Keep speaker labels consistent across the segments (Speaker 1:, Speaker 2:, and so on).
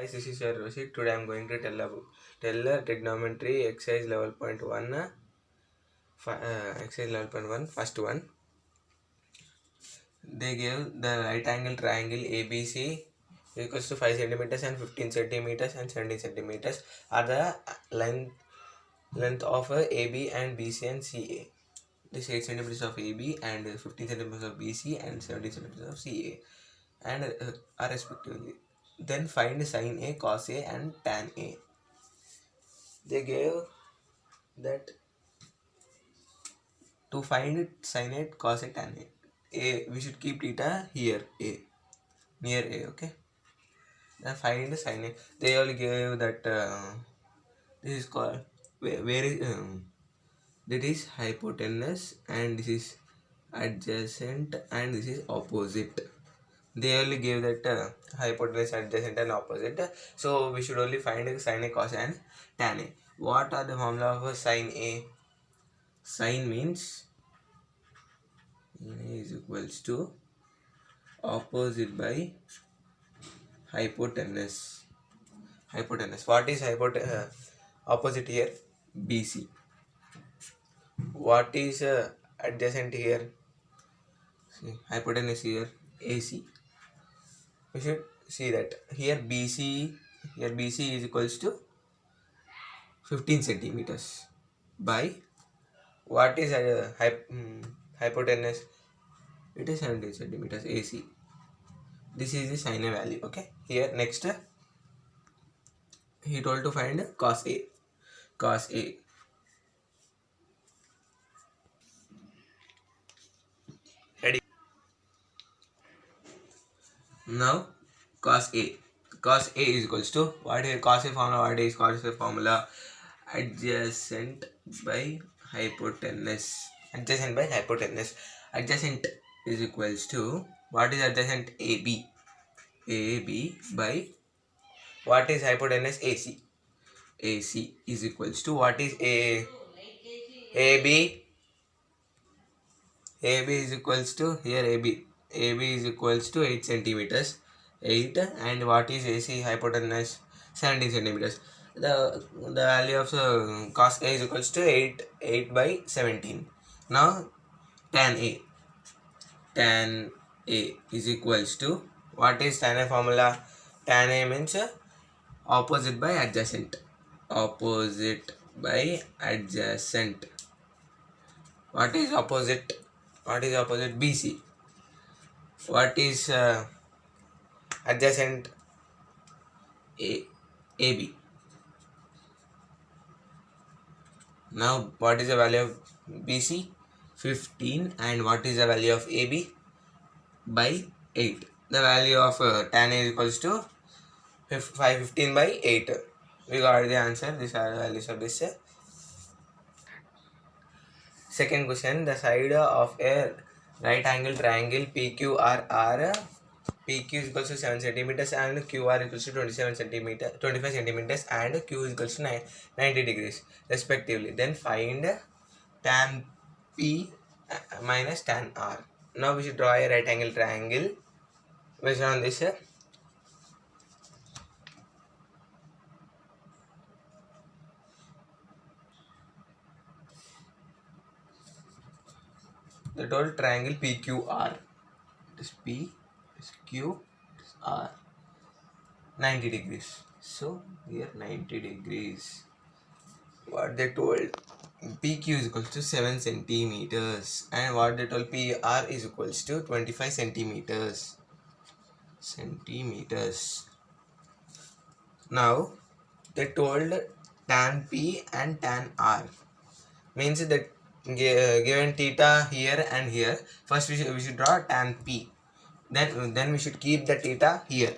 Speaker 1: Guys, this is your Roshik. Today I am going to tell trigonometry exercise level point 1, exercise level point 1, first one. They gave the right angle triangle ABC equals to 5 centimeters and 15 centimeters and 17 centimeters are the length of AB and BC and CA. This 8 centimeters of AB and 15 centimeters of BC and 17 centimeters of CA and are respectively. Then find sin A, cos A and tan A. They gave that to find sin A, cos A, tan A, we should keep theta here, A, near A, okay? Then find sin A. They all gave that this is called where is that is hypotenuse and this is adjacent and this is opposite. They only gave that hypotenuse, adjacent and opposite. So we should only find sin A, cos A and tan A. What are the formula of sin A? Sin means A is equals to opposite by hypotenuse. Hypotenuse. What is opposite here? BC. What is adjacent here? See, hypotenuse here AC. We should see that here BC is equals to 15 centimeters by what is hypotenuse? It is 17 centimeters AC. This is the sin A value. Okay. Here next he told to find cos A. Cos A. Ready? Now cos A. Cos A is equals to what is cos A formula? What is cos A formula? Adjacent by hypotenuse. Adjacent by hypotenuse. Adjacent is equals to what is adjacent? AB. AB by what is hypotenuse? AC. AC is equals to what is AB? AB is equals to here AB. AB is equals to 8 centimeters. 8 and what is AC hypotenuse? 17 centimeters. The value of cos A is equals to 8 by 17. Now tan A. Tan A is equals to what is tan A formula? Tan A means opposite by adjacent. Opposite by adjacent. What is opposite? What is opposite? BC. What is adjacent? AB. Now what is the value of BC? 15 and what is the value of AB? By 8. The value of tan A is equals to 515 by 8. We got the answer. These are the values of this. Second question, the side of a right angle triangle PQR are PQ is equals to 7 centimeters and QR is equals to 25 centimeters and Q is equals to 90 degrees respectively. Then find tan P minus tan R. Now we should draw a right angle triangle based on this. The total triangle PQR. It is P, it is Q, it is R. 90 degrees. So here 90 degrees. What they told PQ is equal to 7 centimeters and what they told PR is equals to 25 centimeters. Now they told tan P and tan R means that given theta here and here, first we should draw tan P, then we should keep the theta here.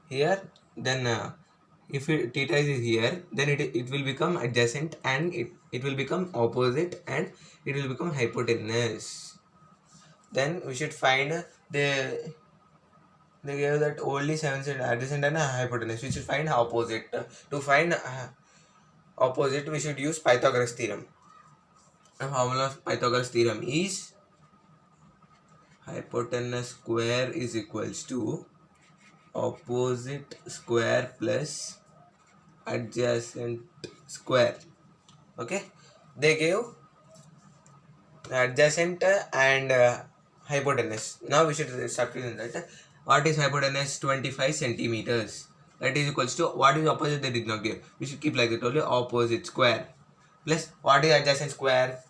Speaker 1: Then if theta is here, then it will become adjacent and it will become opposite and it will become hypotenuse. Then we should find they gave that only 7 adjacent and hypotenuse. We should find opposite. To find opposite, we should use Pythagoras theorem. The formula of Pythagoras theorem is hypotenuse square is equals to opposite square plus adjacent square. Okay, they gave adjacent and hypotenuse. Now we should substitute that. What is hypotenuse? 25 centimeters. That is equals to what is opposite? They did not give. We should keep like that only. Opposite square plus what is adjacent square?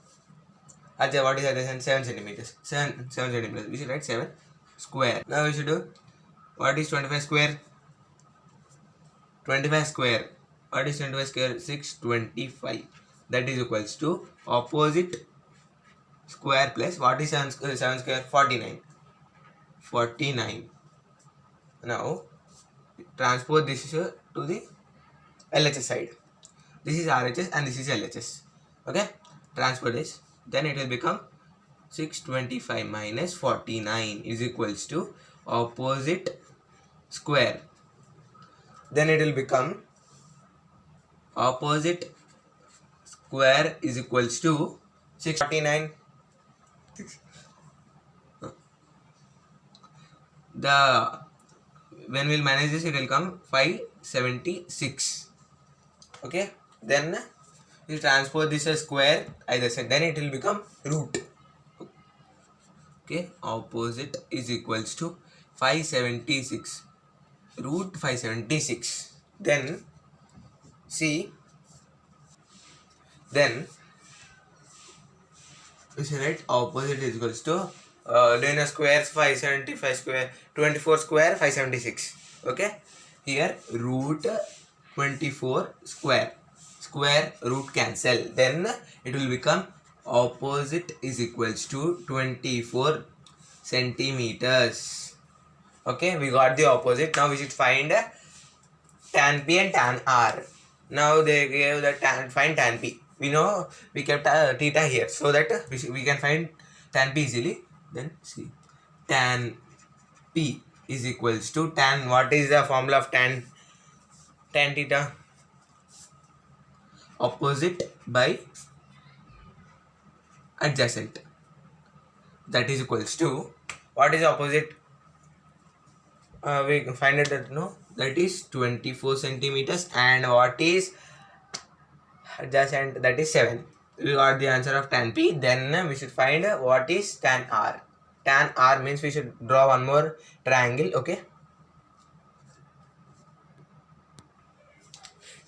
Speaker 1: What is adjacent? 7 centimeters. 7 centimeters. We should write 7 square. Now we should do what is 25 square? 25 square. What is 25 square? 625. That is equals to opposite square plus what is 7 square? 49. 49. Now transpose this to the LHS side. This is RHS and this is LHS. Okay, transpose this. Then it will become 625 minus 49 is equals to opposite square. Then it will become opposite square is equals to 649. When we'll manage this, it will come 576. Okay, then we transpose this as square either side, then it will become root. Okay, opposite is equals to 576, root 576. Then see, then we should write opposite is equals to doing a square 575 square 24 square 576. Okay, here root 24 square root cancel, then it will become opposite is equals to 24 centimeters. Okay, we got the opposite. Now we should find tan P and tan R. Now they gave the find tan P. We know we kept theta here so that we can find tan P easily. Then see, tan P is equals to tan. What is the formula of tan theta? Opposite by adjacent. That is equals to what is opposite? We find it that no, that is 24 centimeters, and what is adjacent? That is 7. We got the answer of tan P. Then we should find what is tan R. Tan R means we should draw one more triangle. Okay,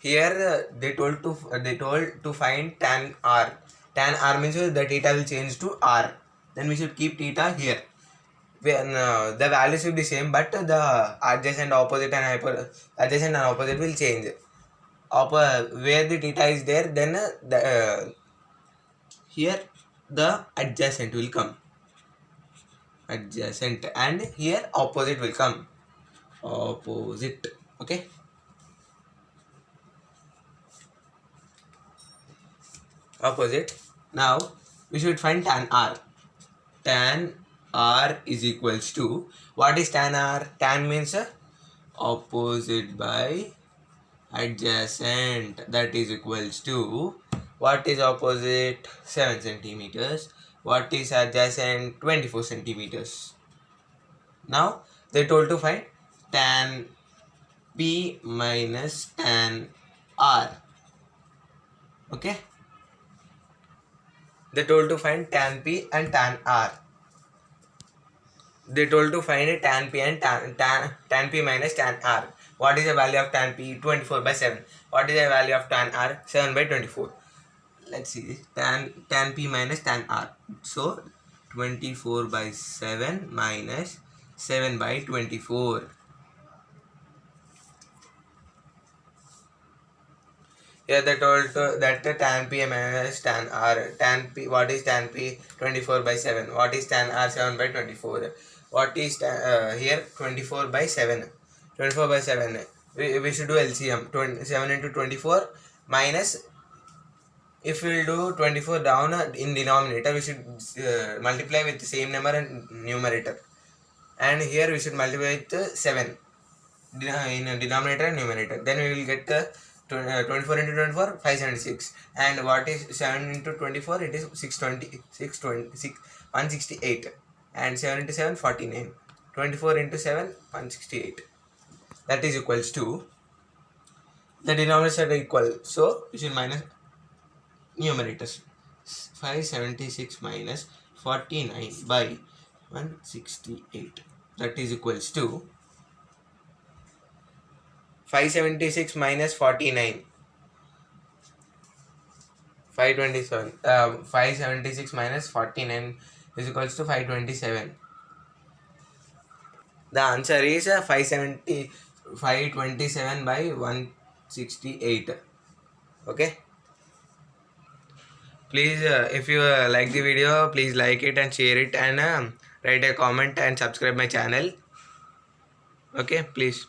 Speaker 1: here they told to find tan R. Tan R means the theta will change to R. Then we should keep theta here. When the values will be same, but the adjacent, opposite and adjacent and opposite will change. Where the theta is there, then here the adjacent will come. Adjacent, and here opposite will come. Opposite. Okay. Opposite. Now we should find tan R. Tan R is equals to what is tan R? Tan means opposite by adjacent. That is equals to what is opposite? 7 centimeters. What is adjacent? 24 centimeters. Now they told to find tan P minus tan R. Okay. They told to find tan P and tan R. They told to find tan P and tan P minus tan R. What is the value of tan P? 24 by 7. What is the value of tan R? 7 by 24. Let's see. Tan P minus tan R. So 24 by 7 minus 7 by 24. Here they told that the tan P minus tan R. Tan P, what is tan P? 24 by 7. What is tan R? 7 by 24. What is here? 24 by 7. 24 by 7. We should do LCM. 7 into 24 minus, if we will do 24 down in denominator, we should multiply with the same number and numerator. And here we should multiply with 7 in denominator and numerator. Then we will get 24 into 24, 576. And what is 7 into 24? It is 168. and 7 into 7 49. 24 into 7 168. That is equals to, the denominators are equal, so we should minus numerators. 576 minus 49 by 168. That is equals to 576 minus 49. 527. 576 minus 49 is equals to 527. The answer is 527 by 168. Okay. Please, if you like the video, please like it and share it, and write a comment and subscribe my channel. Okay, please.